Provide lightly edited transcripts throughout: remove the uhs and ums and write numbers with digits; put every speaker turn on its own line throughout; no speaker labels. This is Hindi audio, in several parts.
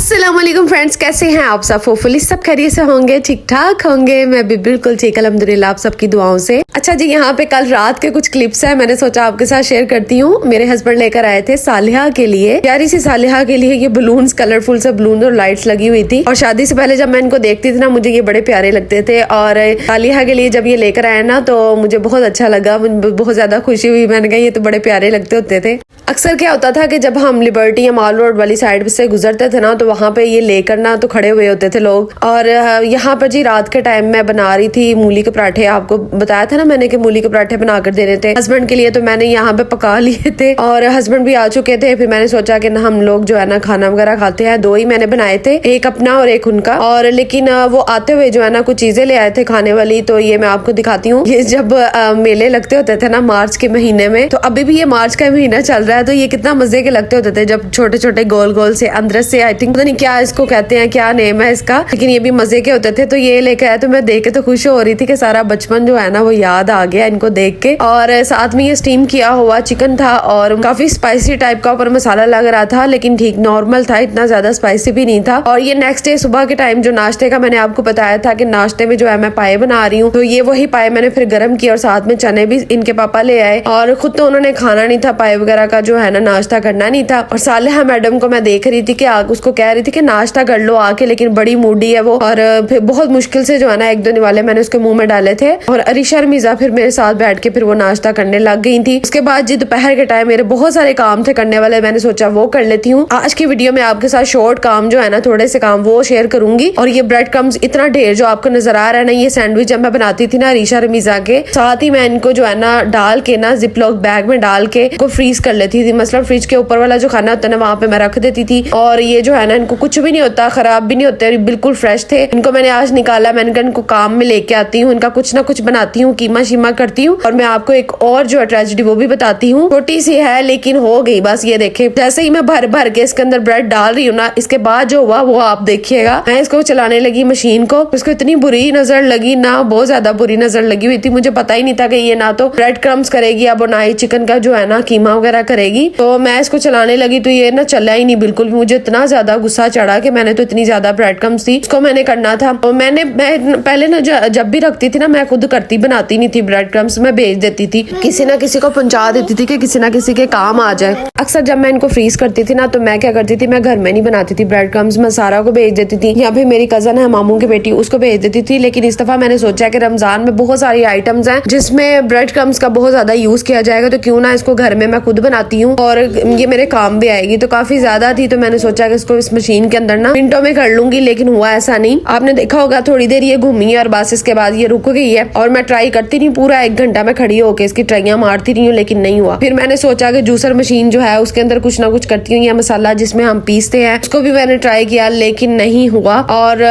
अस्सलाम वालेकुम फ्रेंड्स, कैसे हैं आप सब? होपफुली सब खैरियत से होंगे, ठीक ठाक होंगे। मैं भी बिल्कुल ठीक अल्हम्दुलिल्लाह आप सबकी दुआओं से। अच्छा जी, यहाँ पे कल रात के कुछ क्लिप्स हैं, मैंने सोचा आपके साथ शेयर करती हूँ। मेरे हस्बैंड लेकर आए थे सालिहा के लिए, प्यारी सी सालिहा के लिए ये बलून्स, कलरफुल से बलून और लाइट्स लगी हुई थी। और शादी से पहले जब मैं इनको देखती थी ना, मुझे ये बड़े प्यारे लगते थे। और सालिहा के लिए जब ये लेकर आए ना, तो मुझे बहुत अच्छा लगा, मुझे बहुत ज्यादा खुशी हुई। मैंने कहा ये तो बड़े प्यारे लगते होते थे। अक्सर क्या होता था कि जब हम लिबर्टी या माल रोड वाली साइड से गुजरते थे ना, तो वहाँ पे ये लेकर ना तो खड़े हुए होते थे लोग। और यहाँ पर जी रात के टाइम मैं बना रही थी मूली के पराठे। आपको बताया था ना मैंने कि मूली के पराठे बना कर देने थे हस्बैंड के लिए, तो मैंने यहाँ पे पका लिए थे और हस्बैंड भी आ चुके थे। फिर मैंने सोचा कि ना हम लोग जो है ना खाना वगैरह खाते हैं। 2 ही मैंने बनाए थे, एक अपना और एक उनका। और लेकिन वो आते हुए जो है ना कुछ चीजें ले आए थे खाने वाली, तो ये मैं आपको दिखाती हूँ। ये जब मेले लगते होते थे ना मार्च के महीने में, तो अभी भी ये मार्च का महीना चल रहा है, तो ये कितना मजे के लगते होते थे जब छोटे छोटे गोल गोल से अंदर से, आई थिंक पता नहीं क्या इसको कहते हैं, क्या नेम है इसका, लेकिन ये भी मजे के होते थे। तो ये लेकर आया, तो मैं देख के तो खुश हो रही थी कि सारा बचपन जो है ना वो याद आ गया इनको देख के। और साथ में ये स्टीम किया हुआ चिकन था और काफी स्पाइसी टाइप का ऊपर मसाला लग रहा था, लेकिन ठीक नॉर्मल था, इतना ज्यादा स्पाइसी भी नहीं था। और ये नेक्स्ट डे सुबह के टाइम जो नाश्ते का मैंने आपको बताया था कि नाश्ते में जो है मैं पाए बना रही हूँ, तो ये वही पाए मैंने फिर गर्म किया और साथ में चने भी इनके पापा ले आए। और खुद तो उन्होंने खाना नहीं था, पाए वगैरह का जो है ना नाश्ता करना नहीं था। और सालिहा मैडम को मैं देख रही थी कि उसको कह रही थी कि नाश्ता कर लो आके, लेकिन बड़ी मूडी है वो। और फिर बहुत मुश्किल से जो है ना 1-2 निवाले मैंने उसके मुंह में डाले थे। और अरीशा और मीजा फिर मेरे साथ बैठ के फिर वो नाश्ता करने लग गई थी। उसके बाद जी दोपहर के टाइम मेरे बहुत सारे काम थे करने वाले, मैंने सोचा वो कर लेती हूँ। आज की वीडियो में आपके साथ शॉर्ट काम जो है ना, थोड़े से काम वो शेयर करूंगी। और ये ब्रेड क्रम्स इतना ढेर जो आपको नजर आ रहा है ना, ये सैंडविच जब मैं बनाती थी ना अरीशा और मीजा के साथ ही, मैं इनको जो है ना डाल के ना जिपलॉक बैग में डाल के को फ्रीज कर लेती थी। मतलब फ्रिज के ऊपर वाला जो खाना होता है ना, वहाँ पे मैं रख देती थी। और ये जो है ना इनको कुछ भी नहीं होता, खराब भी नहीं होते, बिल्कुल फ्रेश थे। इनको मैंने आज निकाला, मैंने कहा इनको काम में लेके आती हूँ, इनका कुछ ना कुछ बनाती हूँ, कीमा शीमा करती हूँ। और मैं आपको एक और जो है ट्रेजेडी वो भी बताती हूँ, छोटी सी है लेकिन हो गई बस। ये देखे जैसे ही मैं भर भर के इसके अंदर ब्रेड डाल रही हूँ ना, इसके बाद जो हुआ वो आप देखिएगा। मैं इसको चलाने लगी मशीन को, उसको इतनी बुरी नजर लगी ना, बहुत ज्यादा बुरी नजर लगी हुई थी। मुझे पता ही नहीं था कि ये ना तो ब्रेड क्रम्स करेगी अब, ना ही चिकन का जो है ना कीमा वगैरह करेगी। तो मैं इसको चलाने लगी तो ये ना चला ही नहीं बिल्कुल। मुझे इतना ज्यादा गुस्सा चढ़ा कि मैंने तो इतनी ज्यादा ब्रेड क्रम्स थी, उसको मैंने करना था। और मैं पहले ना जब भी रखती थी ना, मैं खुद करती बनाती नहीं थी ब्रेड क्रम्स, मैं भेज देती थी, किसी ना किसी को पहुंचा देती थी कि किसी ना किसी के काम आ जाए। अक्सर जब मैं इनको फ्रीज करती थी ना, तो मैं क्या करती थी, मैं घर में नहीं बनाती थी ब्रेड क्रम्स, मैं सारा को भेज देती थी, या फिर मेरी कजन है मामू की बेटी, उसको भेज देती थी। लेकिन इस दफा मैंने सोचा कि रमजान में बहुत सारी आइटम्स हैं जिसमें ब्रेड क्रम्स का बहुत ज्यादा यूज किया जाएगा, तो क्यों ना इसको घर में मैं खुद बनाती हूँ और ये मेरे काम भी आएगी। तो काफी ज्यादा थी, तो मैंने सोचा कि इसको इस मशीन के अंदर ना मिनटों में कर लूंगी, लेकिन हुआ ऐसा नहीं। आपने देखा होगा थोड़ी देर ये घूमी है और बस इसके बाद ये रुक गई है। और मैं ट्राई करती रही, पूरा 1 घंटा मैं खड़ी होकर इसकी ट्राइयां मारती रही हूँ, लेकिन नहीं हुआ। फिर मैंने सोचा कि जूसर मशीन जो है उसके अंदर कुछ ना कुछ करती हूँ, या मसाला जिसमें हम पीसते हैं उसको भी मैंने ट्राई किया, लेकिन नहीं हुआ। और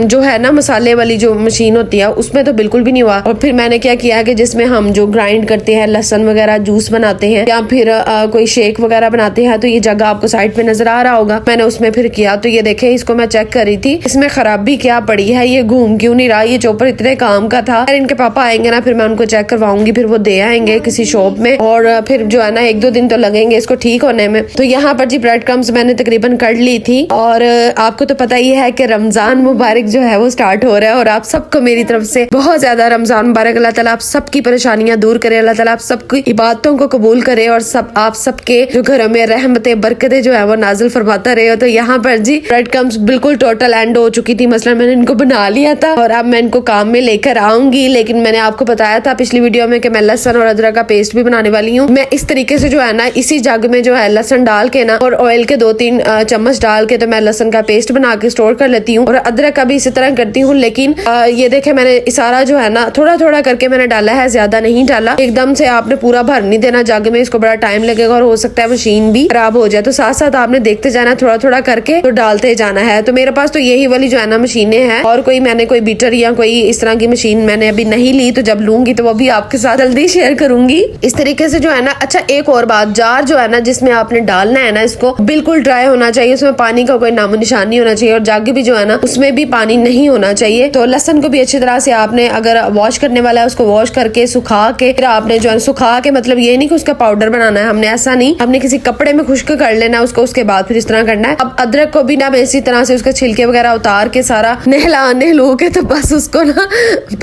जो है ना मसाले वाली जो मशीन होती है उसमें तो बिल्कुल भी नहीं हुआ। और फिर मैंने क्या किया कि जिसमें हम जो ग्राइंड करते हैं, लहसुन वगैरह जूस बनाते हैं या फिर कोई शेक वगैरह बनाते हैं, तो ये जगह आपको साइड पे नजर आ रहा होगा, मैंने उसमें फिर किया। तो ये देखे, इसको मैं चेक कर रही थी, इसमें खराबी क्या पड़ी है, ये घूम क्यों नहीं रहा, ये चॉपर इतने काम का था। अगर इनके पापा आएंगे ना, फिर मैं उनको चेक करवाऊंगी, फिर वो दे आएंगे किसी शॉप में, और फिर जो है ना 1-2 दिन तो लगेंगे इसको ठीक होने में। तो यहाँ पर जी ब्रेड क्रम्स मैंने तकरीबन कर ली थी। और आपको तो पता ही है कि रमजान मुबारक जो है वो स्टार्ट हो रहा है, और आप सबको मेरी तरफ से बहुत ज्यादा रमजान मुबारक। अल्लाह ताला आप सबकी परेशानियां दूर करे, अल्लाह ताला आप सबकी इबादतों को कबूल करे, और आप सबके जो घरों में रहमतें बरकतें जो है वो नाजिल फरमाता रहे हो। तो यहाँ पर जी ब्रेड क्रम्स बिल्कुल टोटल एंड हो चुकी थी, मसलन मैंने इनको बना लिया था और अब मैं इनको काम में लेकर आऊंगी। लेकिन मैंने आपको बताया था पिछली वीडियो में कि मैं लहसुन और अदरक का पेस्ट भी बनाने वाली हूँ। मैं इस तरीके से जो है ना इसी जग में जो है लहसुन डाल के ना और ऑयल के 2-3 चम्मच डाल के, तो मैं लहसुन का पेस्ट बना के स्टोर कर लेती हूँ, और अदरक का भी इसी तरह करती हूँ। लेकिन ये देखे मैंने सारा जो है ना थोड़ा थोड़ा करके मैंने डाला है, ज्यादा नहीं डाला। एकदम से आपने पूरा भर नहीं देना जग में, इसको बड़ा टाइम लगेगा और हो सकता है मशीन भी खराब हो जाए। तो साथ साथ आपने देखते जाना, थोड़ा थोड़ा करके तो डालते जाना है। तो मेरे पास तो यही वाली जो है ना मशीनें हैं, और मैंने कोई बीटर या कोई इस तरह की मशीन मैंने अभी नहीं ली। तो जब लूंगी तो वो भी आपके साथ जल्दी शेयर करूंगी इस तरीके से जो है ना। अच्छा, एक और बात, जार जो है ना जिसमें आपने डालना है ना, इसको बिल्कुल ड्राई होना चाहिए, उसमें पानी का कोई नामो निशान नहीं होना चाहिए। और जग भी जो है ना उसमें भी पानी नहीं होना चाहिए। तो लहसुन को भी अच्छी तरह से आपने, अगर वॉश करने वाला है उसको वॉश करके सुखा के, फिर आपने जो है सुखा के, मतलब ये नहीं कि उसका पाउडर बनाना है, हमने ऐसा नहीं, हमने किसी कपड़े में खुश्क कर लेना उसको, उसके बाद फिर इस तरह करना है। अब अदरक को भी ना मैं इसी तरह से उसके छिलके वगैरह उतार के सारा नहलो के, तो बस उसको ना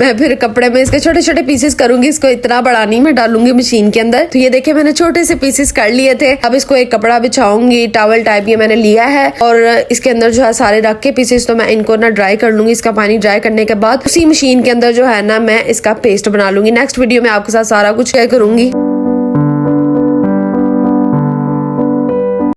मैं फिर कपड़े में इसके छोटे छोटे पीसेस करूंगी। इसको इतना बड़ा नहीं मैं डालूंगी मशीन के अंदर। तो ये देखिए मैंने छोटे से पीसेस कर लिए थे। अब इसको एक कपड़ा बिछाऊंगी, टॉवल टाइप ये मैंने लिया है, और इसके अंदर जो है सारे रख के पीसेस, तो मैं इनको ना ड्राई कर लूंगी। इसका पानी ड्राई करने के बाद उसी मशीन के अंदर जो है ना मैं इसका पेस्ट बना लूंगी। नेक्स्ट वीडियो में आपके साथ सारा कुछ शेयर करूंगी।